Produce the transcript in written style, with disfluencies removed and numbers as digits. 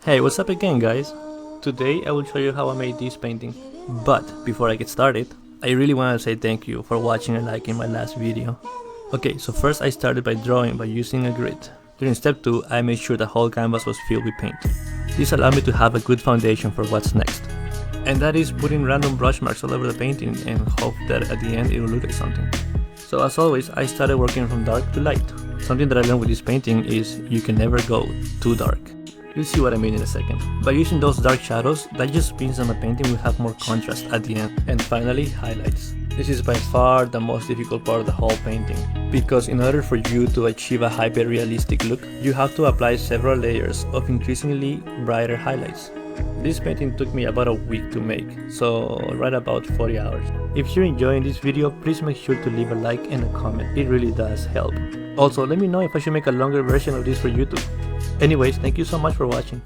Hey, what's up again, guys? Today I will show you how I made this painting. But before I get started, I really want to say thank you for watching and liking my last video. Okay, so first I started by drawing by using a grid. During step 2, I made sure the whole canvas was filled with paint. This allowed me to have a good foundation for what's next. And that is putting random brush marks all over the painting and hope that at the end it will look like something. So as always, I started working from dark to light. Something that I learned with this painting is you can never go too dark. You'll see what I mean in a second. By using those dark shadows, that just means that my painting will have more contrast at the end. And finally, highlights. This is by far the most difficult part of the whole painting, because in order for you to achieve a hyper-realistic look, you have to apply several layers of increasingly brighter highlights. This painting took me about a week to make, so right about 40 hours. If you're enjoying this video, please make sure to leave a like and a comment, it really does help. Also, let me know if I should make a longer version of this for YouTube. Anyways, thank you so much for watching.